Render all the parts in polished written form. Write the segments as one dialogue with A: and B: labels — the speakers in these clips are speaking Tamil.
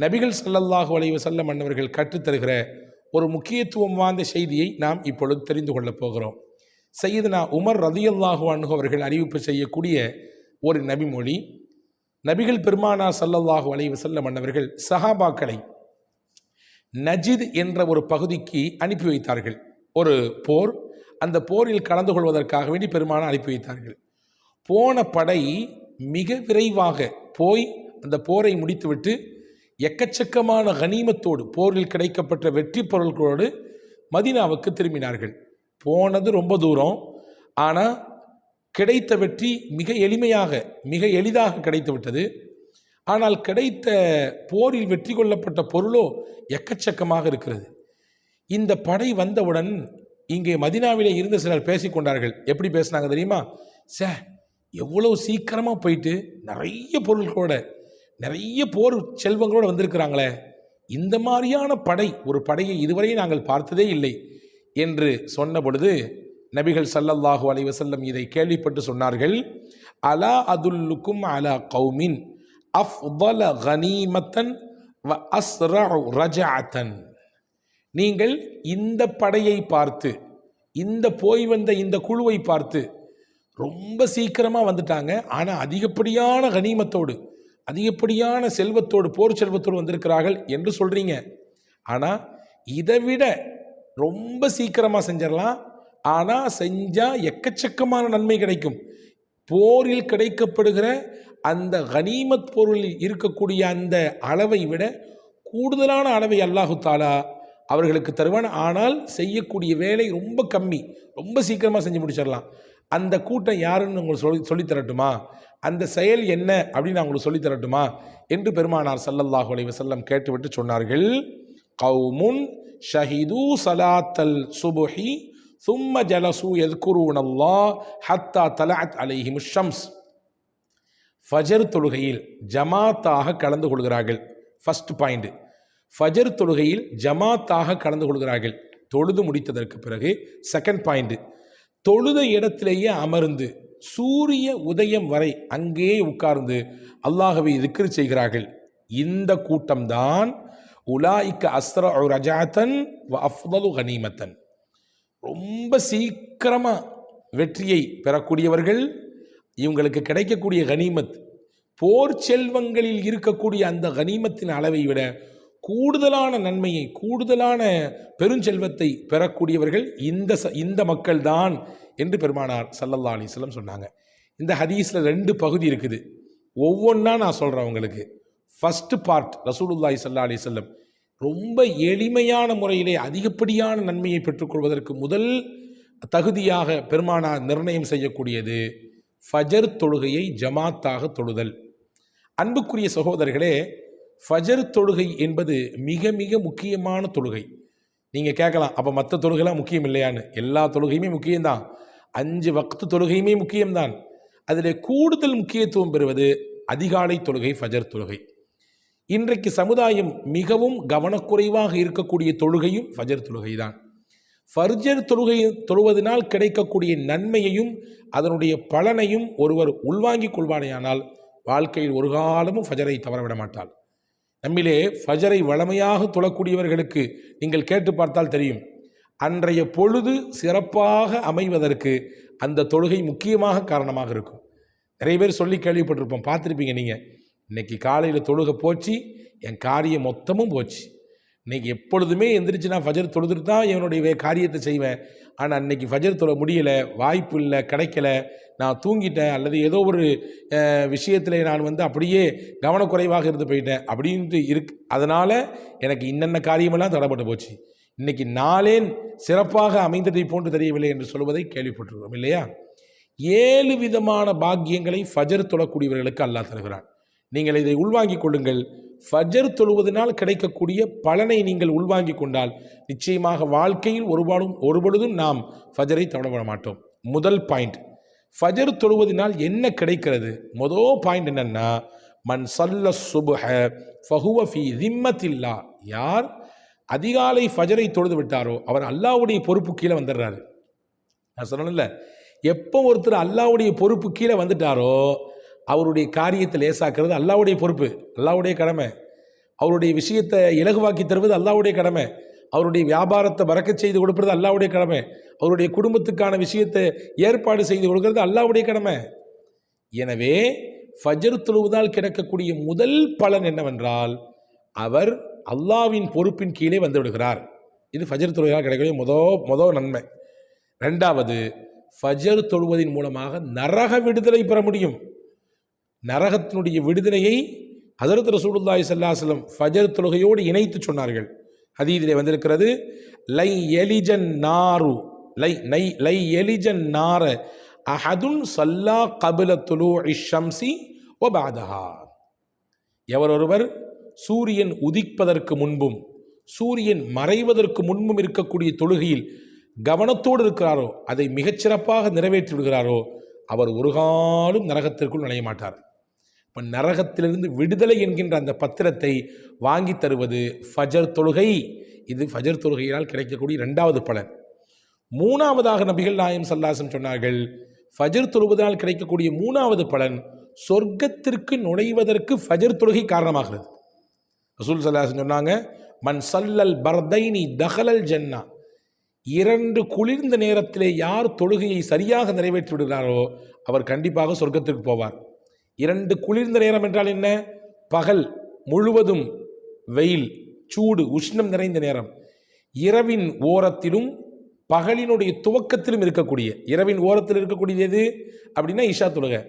A: நபிகள் ஸல்லல்லாஹு அலைஹி வஸல்லம் அன்னவர்கள் கற்றுத்தருகிற ஒரு முக்கியத்துவம் வாய்ந்த செய்தியை நாம் இப்பொழுது தெரிந்து கொள்ளப் போகிறோம். சையதுனா உமர் ரலியல்லாஹு அன்ஹு அவர்கள் அறிவிப்பு செய்யக்கூடிய ஒரு நபிமொழி. நபிகள் பெருமானார் ஸல்லல்லாஹு அலைஹி வஸல்லம் அன்னவர்கள் சஹாபாக்களை நஜித் என்ற ஒரு பகுதிக்கு அனுப்பி வைத்தார்கள். ஒரு போர், அந்த போரில் கலந்து கொள்வதற்காக வேண்டி பெருமானார் அனுப்பி வைத்தார்கள். போன படை மிக விரைவாக போய் அந்த போரை முடித்துவிட்டு எக்கச்சக்கமான கனிமத்தோடு, போரில் கிடைக்கப்பட்ட வெற்றி பொருட்களோடு மதீனாவுக்கு திரும்பினார்கள். போனது ரொம்ப தூரம், ஆனால் கிடைத்த வெற்றி மிக எளிதாக கிடைத்து விட்டது. ஆனால் கிடைத்த போரில் வெற்றி கொள்ளப்பட்ட பொருளோ எக்கச்சக்கமாக இருக்கிறது. இந்த படை வந்தவுடன் இங்கே மதீனாவிலே இருந்த சிலர் பேசிக்கொண்டார்கள். எப்படி பேசினாங்க தெரியுமா? எவ்வளவு சீக்கிரமாக போயிட்டு நிறைய பொருட்களோட, நிறைய போர் செல்வங்களோடு வந்திருக்கிறாங்களே, இந்த மாதிரியான ஒரு படையை இதுவரை நாங்கள் பார்த்ததே இல்லை என்று சொன்ன பொழுது நபிகள் ஸல்லல்லாஹு அலைஹி வஸல்லம் இதை கேள்விப்பட்டு சொன்னார்கள், அலா அதுல்லுக்கும் அலா கௌமின் அஃதல கனீமத்தன் வ அஸ்ரஉ ரஜஅத்தன். நீங்கள் இந்த படையை பார்த்து, இந்த போய் வந்த இந்த குழுவை பார்த்து ரொம்ப சீக்கிரமாக வந்துட்டாங்க, ஆனால் அதிகப்படியான கனிமத்தோடு, அதிகப்படியான செல்வத்தோடு, போர் செல்வத்தோடு வந்திருக்கிறார்கள் என்று சொல்கிறீங்க. ஆனால் இதை விட ரொம்ப சீக்கிரமாக செஞ்சிடலாம், ஆனால் செஞ்சால் எக்கச்சக்கமான நன்மை கிடைக்கும். போரில் கிடைக்கப்படுகிற அந்த கனிமத் பொருளில் இருக்கக்கூடிய அந்த அளவை விட கூடுதலான அளவை அல்லாஹு தாலா அவர்களுக்கு தருவான். ஆனால் செய்யக்கூடிய வேலை ரொம்ப கம்மி, ரொம்ப சீக்கிரமாக செஞ்சு முடிச்சிடலாம். அந்த கூட்டம் யாருன்னு உங்களுக்கு சொல்லித்தரட்டுமா? அந்த செயல் என்ன அப்படின்னு நான் உங்களுக்கு சொல்லித்தரட்டுமா என்று பெருமானார் ஸல்லல்லாஹு அலைஹி வஸல்லம் கேட்டுவிட்டு சொன்னார்கள், கௌமுன் ஷஹிது ஸலாத்தல் சுபஹி சும்ம ஜலசு யذ்குரூனல்லாஹ் ஹத்தா தலஅத் அலைஹிமுஷ் ஷம்ஸ். ஃபஜர் தொழுகையில் ஜமாத்தாக கலந்து கொள்கிறார்கள். ஃபர்ஸ்ட் பாயிண்ட், ஃபஜர் தொழுகையில் ஜமாத்தாக கலந்து கொள்கிறார்கள் தொழுது முடித்ததற்கு பிறகு. செகண்ட் பாயிண்ட், தொழுத இடத்திலேயே அமர்ந்து சூரிய உதயம் வரை அங்கேயே உட்கார்ந்து அல்லாஹ்வை திக்ர் செய்கிறார்கள். இந்த கூட்டம்தான் உலாயிக்க அஸ்ரஉ ரஜஅத்தன் வ அஃதலு கனீமத்தன். ரொம்ப சீக்கிரமா வெற்றியை பெறக்கூடியவர்கள். இவங்களுக்கு கிடைக்கக்கூடிய கனிமத், போர் செல்வங்களில் இருக்கக்கூடிய அந்த கனிமத்தின் அளவை விட கூடுதலான நன்மையை, கூடுதலான பெருஞ்செல்வத்தை பெறக்கூடியவர்கள் இந்த மக்கள் தான் என்று பெருமானார் ஸல்லல்லாஹு அலைஹி வஸல்லம் சொன்னாங்க. இந்த ஹதீஸில் 2 பகுதி இருக்குது. ஒவ்வொன்றா நான் சொல்கிறேன் உங்களுக்கு. ஃபர்ஸ்ட் பார்ட், ரசூலுல்லாஹி ஸல்லல்லாஹு அலைஹி வஸல்லம் ரொம்ப எளிமையான முறையிலே அதிகப்படியான நன்மையை பெற்றுக்கொள்வதற்கு முதல் தகுதியாக பெருமானார் நிர்ணயம் செய்யக்கூடியது ஃபஜர் தொழுகையை ஜமாத்தாக தொழுதல். அன்புக்குரிய சகோதரர்களே, ஃபஜர் தொழுகை என்பது மிக மிக முக்கியமான தொழுகை. நீங்கள் கேட்கலாம், அப்போ மற்ற தொழுகைலாம் முக்கியம் இல்லையான்னு. எல்லா தொழுகையுமே முக்கியம்தான், 5 வக்து தொழுகையுமே முக்கியம்தான். அதில் கூடுதல் முக்கியத்துவம் பெறுவது அதிகாலை தொழுகை, ஃபஜர் தொழுகை. இன்றைக்கு சமுதாயம் மிகவும் கவனக்குறைவாக இருக்கக்கூடிய தொழுகையும் ஃபஜர் தொழுகை தான். ஃபஜர் தொழுகை தொழுவதனால் கிடைக்கக்கூடிய நன்மையையும் அதனுடைய பலனையும் ஒருவர் உள்வாங்கிக் கொள்வானேயானால் வாழ்க்கையில் ஒரு காலமும் ஃபஜரை தவறவிட மாட்டாள். நம்மிலே ஃபஜரை வளமையாக தொழக்கூடியவர்களுக்கு நீங்கள் கேட்டு பார்த்தால் தெரியும், அன்றைய பொழுது சிறப்பாக அமைவதற்கு அந்த தொழுகை முக்கியமாக காரணமாக இருக்கும். நிறைய பேர் சொல்லி கேள்விப்பட்டிருப்போம், பார்த்துருப்பீங்க நீங்கள். இன்னைக்கு காலையில் தொழுகை போச்சு, என் காரியம் மொத்தமும் போச்சு. இன்றைக்கி எப்பொழுதுமே எந்திரிச்சு நான் ஃபஜர் தொழுதுட்டு தான் என்னுடைய காரியத்தை செய்வேன். ஆனால் அன்றைக்கி ஃபஜர் தொழ முடியலை, வாய்ப்பு இல்லை, கிடைக்கல, நான் தூங்கிட்டேன், அல்லது ஏதோ ஒரு விஷயத்தில் நான் அப்படியே கவனக்குறைவாக இருந்து போயிட்டேன் அப்படின்ட்டு அதனால் எனக்கு இன்னென்ன காரியமெல்லாம் தடைப்பட்டு போச்சு, இன்றைக்கி நாளே சிறப்பாக அமைந்ததை போன்று தெரியவில்லை என்று சொல்வதை கேள்விப்பட்டிருக்கிறோம் இல்லையா? 7 விதமான பாக்கியங்களை ஃபஜர் தொழக்கூடியவர்களுக்கு அல்லாஹ் தருகிறான். நீங்கள் இதை உள்வாங்கிக் கொள்ளுங்கள். ஃபஜர் தொழுவதனால் கிடைக்கக்கூடிய பலனை நீங்கள் உள்வாங்கிக் கொண்டால் நிச்சயமாக வாழ்க்கையில் ஒருபொழுதும் நாம் ஃபஜரை தவறவிட மாட்டோம். முதல் பாயிண்ட், ஃபஜர் தொழுவதனால் என்ன கிடைக்கிறது? முதல் பாயிண்ட் என்னன்னா, மன் ஸல்ல சுப்ஹ ஃபஹுவ ஃபீ திம்மத்தில்லாஹ். யார் அதிகாலை ஃபஜரை தொழுது விட்டாரோ அவர் அல்லாஹ்வுடைய பொறுப்பு கீழே வந்துடுறாரு. நான் சொன்னேன்ல, எப்போ ஒருத்தர் அல்லாஹ்வுடைய பொறுப்பு கீழே வந்துட்டாரோ அவருடைய காரியத்தை லேசாக்குறது அல்லாஹ்வுடைய பொறுப்பு, அல்லாஹ்வுடைய கடமை. அவருடைய விஷயத்தை இலகுவாக்கி தருவது அல்லாஹ்வுடைய கடமை. அவருடைய வியாபாரத்தை பறக்கச் செய்து கொடுப்பது அல்லாஹ்வுடைய கடமை. அவருடைய குடும்பத்துக்கான விஷயத்தை ஏற்பாடு செய்து கொடுக்கிறது அல்லாஹ்வுடைய கடமை. எனவே ஃபஜ்ர் தொழுவதால் கிடைக்கக்கூடிய முதல் பலன் என்னவென்றால், அவர் அல்லாஹ்வின் பொறுப்பின் கீழே வந்து விடுகிறார். இது ஃபஜ்ர் தொழுவதால் கிடைக்கக்கூடிய முதல் நன்மை. ரெண்டாவது, ஃபஜ்ர் தொழுவதின் மூலமாக நரக விடுதலை பெற முடியும். நரகத்தினுடைய விடுதலையை ஹஜ்ரத் ரசூலுல்லாஹி ஸல்லல்லாஹு அலைஹி வஸல்லம் ஃபஜ்ர் தொழுகையோடு இணைத்து சொன்னார்கள். ஹதீஸிலே வந்திருக்கிறது, லை எலிஜன் நாரு லை எலிஜன் நார அஹதுன் ஸல்லா கப்ல துலூஇ ஷம்ஸி வ பஅதஹா. எவரொருவர் சூரியன் உதிப்பதற்கு முன்பும் சூரியன் மறைவதற்கு முன்பும் இருக்கக்கூடிய தொழுகையில் கவனத்தோடு இருக்கிறாரோ, அதை மிகச்சிறப்பாக நிறைவேற்றி விடுகிறாரோ, அவர் ஒரு காலம் நரகத்திற்குள் நுழைய மாட்டார். இப்போ நரகத்திலிருந்து விடுதலை என்கின்ற அந்த பத்திரத்தை வாங்கி தருவது ஃபஜர் தொழுகை. இது ஃபஜர் தொழுகையினால் கிடைக்கக்கூடிய இரண்டாவது பலன். மூணாவதாக நபிகள் நாயகம் ஸல்லல்லாஹு அலைஹி வஸல்லம் சொன்னார்கள், ஃபஜர் தொழுவதால் கிடைக்கக்கூடிய மூணாவது பலன், சொர்க்கத்திற்கு நுழைவதற்கு ஃபஜர் தொழுகை காரணமாகிறது. ரசூல் ஸல்லல்லாஹு அலைஹி வஸல்லம் சொன்னாங்க, மன் சல்லல் பர்தைனி தஹலல் ஜன்னா. இரண்டு குளிர்ந்த நேரத்திலே யார் தொழுகையை சரியாக நிறைவேற்றி விடுகிறாரோ அவர் கண்டிப்பாக சொர்க்கத்திற்கு போவார். இரண்டு குளிர்ந்த நேரம் என்றால் என்ன? பகல் முழுவதும் வெயில், சூடு, உஷ்ணம் நிறைந்த நேரம். இரவின் ஓரத்திலும் பகலினுடைய துவக்கத்திலும் இருக்கக்கூடிய, இரவின் ஓரத்தில் இருக்கக்கூடியது எது அப்படின்னா இஷா தொழுகை.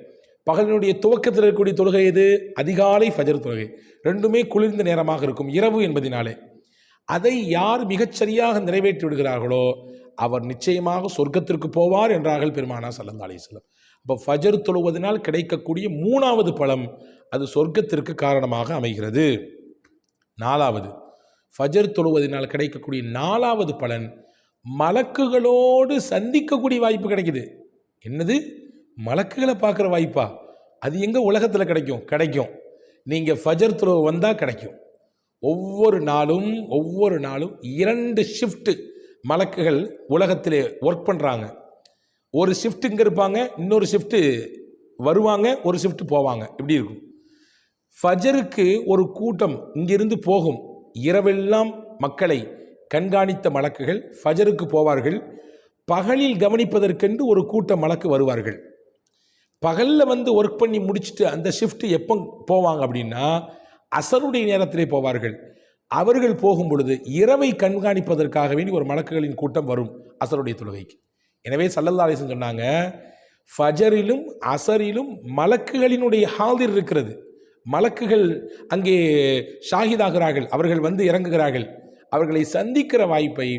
A: பகலினுடைய துவக்கத்தில் இருக்கக்கூடிய தொழுகை எது? அதிகாலை ஃபஜர் தொழுகை. ரெண்டுமே குளிர்ந்த நேரமாக இருக்கும் இரவு என்பதினாலே. அதை யார் மிகச்சரியாக நிறைவேற்றி விடுகிறார்களோ அவர் நிச்சயமாக சொர்க்கத்திற்கு போவார் என்றார்கள் பெருமானார் ஸல்லல்லாஹு அலைஹி வஸல்லம். அப்போ ஃபஜர் தொழுவதனால் கிடைக்கக்கூடிய மூணாவது பலம், அது சொர்க்கத்திற்கு காரணமாக அமைகிறது. நாலாவது, ஃபஜர் தொழுவதனால் கிடைக்கக்கூடிய நாலாவது பலன், மலக்குகளோடு சந்திக்கக்கூடிய வாய்ப்பு கிடைக்குது. என்னது? மலக்குகளை பார்க்குற வாய்ப்பா? அது எங்கே உலகத்தில் கிடைக்கும்? நீங்கள் ஃபஜர் தொழுவ வந்தால் கிடைக்கும். ஒவ்வொரு நாளும் 2 ஷிஃப்ட்டு மலக்குகள் உலகத்திலே ஒர்க் பண்ணுறாங்க. ஒரு ஷிஃப்ட் இங்கே இருப்பாங்க, இன்னொரு ஷிஃப்ட்டு வருவாங்க, ஒரு ஷிஃப்ட் போவாங்க. இப்படி இருக்கும். ஃபஜருக்கு ஒரு கூட்டம் இங்கிருந்து போகும். இரவெல்லாம் மக்களை கண்காணித்த மலக்குகள் ஃபஜருக்கு போவார்கள். பகலில் கவனிப்பதற்கென்று ஒரு கூட்டம் மலக்கு வருவார்கள். பகலில் வந்து ஒர்க் பண்ணி முடிச்சுட்டு அந்த ஷிஃப்ட் எப்போ போவாங்க அப்படின்னா அசருடைய நேரத்திலே போவார்கள். அவர்கள் போகும் பொழுது இரவை கண்காணிப்பதற்காக வேண்டி ஒரு மலக்குகளின் கூட்டம் வரும் அசருடைய தொழுகைக்கு. எனவே ஸல்லல்லாஹு அலைஹி வஸல்லம் சொன்னாங்க, ஃபஜரிலும் அசரிலும் மலக்குகளினுடைய ஹாதிர் இருக்கிறது. மலக்குகள் அங்கே ஷாஹிதாகிறார்கள், அவர்கள் வந்து இறங்குகிறார்கள். அவர்களை சந்திக்கிற வாய்ப்பை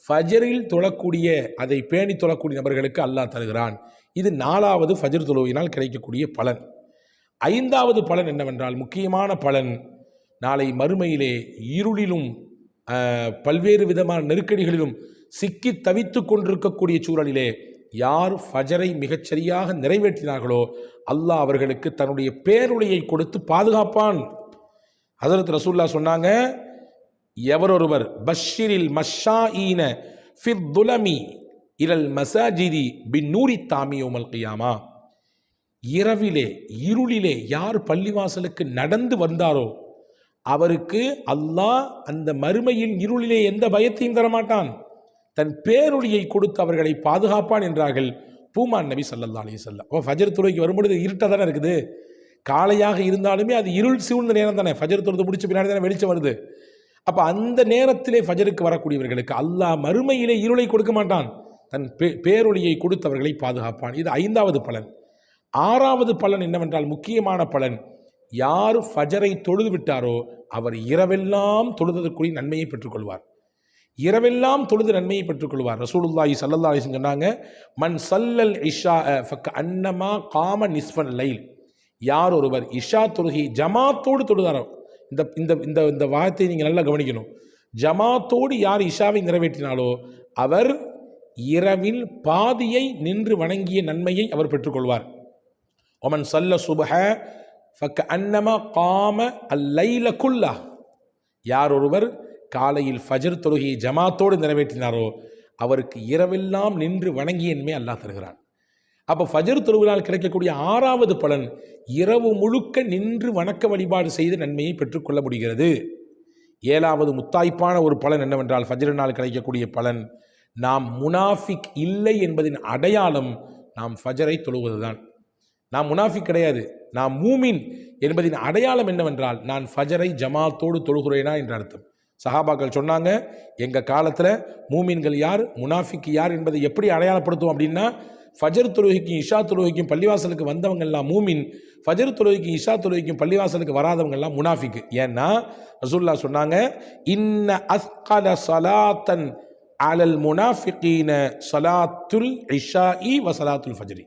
A: ஃபஜரில் தொழக்கூடிய, அதை பேணி தொழக்கூடிய நபர்களுக்கு அல்லாஹ் தருகிறான். இது 4வது ஃபஜர் தொழுகையினால் கிடைக்கக்கூடிய பலன். 5வது பலன் என்னவென்றால், முக்கியமான பலன், நாளை மறுமையிலே இருளிலும் பல்வேறு விதமான நெருக்கடிகளிலும் சிக்கி தவித்து கொண்டிருக்கக்கூடிய சூழலிலே யார் ஃபஜரை மிகச்சரியாக நிறைவேற்றினார்களோ அல்லாஹ் அவர்களுக்கு தன்னுடைய பேருளையை கொடுத்து பாதுகாப்பான். ஹஸரத் ரசூலுல்லாஹ் சொன்னாங்க, எவரொருவர் பஷ்ஷிரில் மஷாஈன ஃபித் துலமி இலல் மசாஜிதி பின்னூரி தாமி யௌமல் கியாமா. இரவிலே இருளிலே யார் பள்ளிவாசலுக்கு நடந்து வந்தாரோ அவருக்கு அல்லாஹ் அந்த மறுமையின் இருளிலே எந்த பயத்தையும் தரமாட்டான், தன் பேரொளியை கொடுத்து அவர்களை பாதுகாப்பான் என்றார்கள் பூமான் நபி ஸல்லல்லாஹு அலைஹி வஸல்லம். அப்போ ஃபஜர் தொழுகைக்கு வரும்பொழுது இருட்டாக தானே இருக்குது. காலையாக இருந்தாலுமே அது இருள் சூழ்ந்த நேரம் தானே. ஃபஜர் தொழுது முடிச்ச பின்னாடி தானே வெளிச்சம் வருது. அப்போ அந்த நேரத்திலே ஃபஜருக்கு வரக்கூடியவர்களுக்கு அல்லாஹ் மறுமையிலே இருளை கொடுக்க மாட்டான், தன் பேரொளியை கொடுத்து அவர்களை பாதுகாப்பான். இது 5வது பலன். 6வது பலன் என்னவென்றால், முக்கியமான பலன், யார் ஃபஜரை தொழுது விட்டாரோ அவர் இரவெல்லாம் தொழுதற்குரிய நன்மையை பெற்றுக்கொள்வார். இரவெல்லாம் தொழுது நன்மையை பெற்றுக்கொள்வார். ரசூலுல்லாஹி ஸல்லல்லாஹு அலைஹி வஸல்லம் சொன்னாங்க, மன் சல்லல் இஷா ஃபக்க அன்னமா காம நிஸ்ஃபல் லைல். யார் ஒருவர் இஷா தொழுகை ஜமாத்தோடு தொழுதாரோ, இந்த இந்த இந்த இந்த வார்த்தையை நீங்கள் நல்லா கவனிக்கணும். ஜமாத்தோடு யார் இஷாவை நிறைவேற்றினாலோ அவர் இரவில் பாதியை நின்று வணங்கிய நன்மையை அவர் பெற்றுக்கொள்வார். ஒமன் சல்ல சுபஹ ஃபக்க அன்னமா காம அல்லைல குல்லா. யார் ஒருவர் காலையில் ஃபஜர் தொழுகையை ஜமாத்தோடு நிறைவேற்றினாரோ அவருக்கு இரவெல்லாம் நின்று வணங்கிய நன்மை அல்லாஹ் தருகிறான். அப்போ ஃபஜர் தொழுவினால் கிடைக்கக்கூடிய 6வது பலன், இரவு முழுக்க நின்று வணக்க வழிபாடு செய்து நன்மையை பெற்றுக்கொள்ள முடிகிறது. 7வது முத்தாய்ப்பான ஒரு பலன் என்னவென்றால், ஃபஜ்ரினால் கிடைக்கக்கூடிய பலன், நாம் முனாஃபிக் இல்லை என்பதின் அடையாளம் நாம் ஃபஜரை தொழுவதுதான். நாம் முனாஃபிக் கிடையாது, நாம் மூமின் என்பதின் அடையாளம் என்னவென்றால், நான் ஃபஜரை ஜமாத்தோடு தொழுகிறேனா என்ற அர்த்தம். சஹாபாக்கள் சொன்னாங்க, எங்கள் காலத்தில் மூமின்கள் யார், முனாஃபிக் யார் என்பதை எப்படி அடையாளப்படுத்துவோம் அப்படின்னா, ஃபஜர் தொழுகைக்கும் இஷா தொழுகைக்கும் பள்ளிவாசலுக்கு வந்தவங்க எல்லாம் மூமின், ஃபஜர் தொழுகைக்கும் இஷா தொழுகைக்கும் பள்ளிவாசலுக்கு வராதவங்க எல்லாம் முனாஃபிக். ஏன்னா ரசூலுல்லாஹ் சொன்னாங்க, இன்ன அஸ்கல ஸலாத்தன் அலல் முனாஃபிகீன ஸலாத்துல் இஷாஇ வ ஸலாத்துல் ஃபஜ்ரி.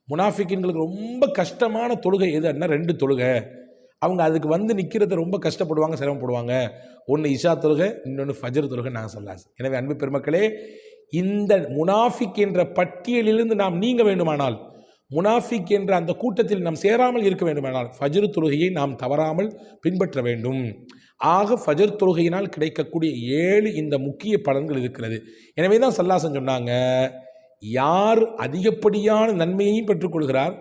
A: முனாஃபிக்கின்களுக்கு ரொம்ப கஷ்டமான தொழுகை எதுன்னா 2 தொழுகை. அவங்க அதுக்கு வந்து நிற்கிறத ரொம்ப கஷ்டப்படுவாங்க, சிரமப்படுவாங்க. ஒன்று இஷா தொழுகை, இன்னொன்று ஃபஜர் தொழுகை. நாங்கள் சொல்லலாம். எனவே அன்பு பெருமக்களே, இந்த முனாஃபிக் என்ற பட்டியலிலிருந்து நாம் நீங்க வேண்டுமானால், முனாஃபிக் என்ற அந்த கூட்டத்தில் நாம் சேராமல் இருக்க வேண்டுமானால், ஃபஜர் தொழுகையை நாம் தவறாமல் பின்பற்ற வேண்டும். ஆக ஃபஜர் தொழுகையினால் கிடைக்கக்கூடிய 7 இந்த முக்கிய பலன்கள் இருக்கிறது. எனவே தான் ஸல்லல்லாஹு சொன்னாங்க, யார் அதிகப்படியான நன்மையையும் பெற்றுக்கொள்கிறார்,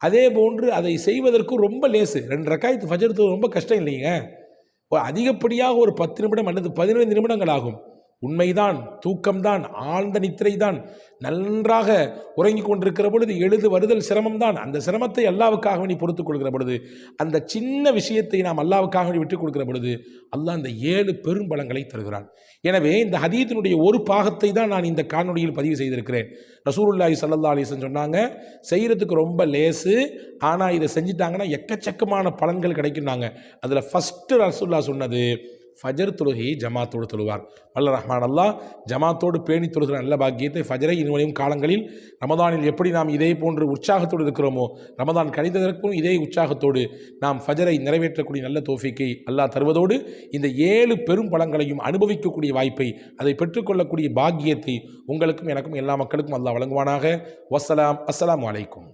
A: அதே போன்று அதை செய்வதற்கும் ரொம்ப லேசு. 2 ரக்காயத்து ஃபஜர் தொழுகை ரொம்ப கஷ்டம் இல்லைங்க. அதிகப்படியாக ஒரு 10 நிமிடம் அல்லது 15 நிமிடங்கள் ஆகும். உண்மைதான், தூக்கம்தான், ஆழ்ந்த நித்திரை தான், நன்றாக உறங்கி கொண்டிருக்கிற பொழுது எழுது வருதல் சிரமம்தான். அந்த சிரமத்தை அல்லாவுக்காக வேண்டி பொறுத்துக் கொள்கிற பொழுது, அந்த சின்ன விஷயத்தை நாம் அல்லாவுக்காக வேண்டி விட்டுக் கொடுக்கிற பொழுது, அல்லாஹ் அந்த 7 பெரும் பலங்களை தருகிறான். எனவே இந்த ஹதீத்தினுடைய ஒரு பாகத்தை தான் நான் இந்த காணொலியில் பதிவு செய்திருக்கிறேன். ரசூலுல்லாஹி ஸல்லல்லாஹு அலைஹி வஸல்லம் சொன்னாங்க, செய்கிறதுக்கு ரொம்ப லேசு, ஆனால் இதை செஞ்சிட்டாங்கன்னா எக்கச்சக்கமான பலன்கள் கிடைக்கும்னாங்க. அதில் ஃபஸ்ட்டு ரசூலுல்லாஹ் சொன்னது, ஃபஜர் தொழுகையை ஜமாத்தோடு தொழுவார். வல்ல ரஹ்மான் அல்லாஹ் ஜமாத்தோடு பேணி தொழுகிற நல்ல பாக்கியத்தை ஃபஜரை இனிவரும் காலங்களில் ரமதானில் எப்படி நாம் இதே போன்று உற்சாகத்தோடு இருக்கிறோமோ, ரமதான் கழிந்ததற்கும் இதே உற்சாகத்தோடு நாம் ஃபஜரை நிறைவேற்றக்கூடிய நல்ல தௌஃபீக்கை அல்லாஹ் தருவதோடு, இந்த 7 பெரும் பலங்களையும் அனுபவிக்கக்கூடிய வாய்ப்பை, அதை பெற்றுக்கொள்ளக்கூடிய பாக்கியத்தை உங்களுக்கும் எனக்கும் எல்லா மக்களுக்கும் அல்லாஹ் வழங்குவானாக. வஸ்ஸலாம். அஸ்ஸலாமு அலைக்கும்.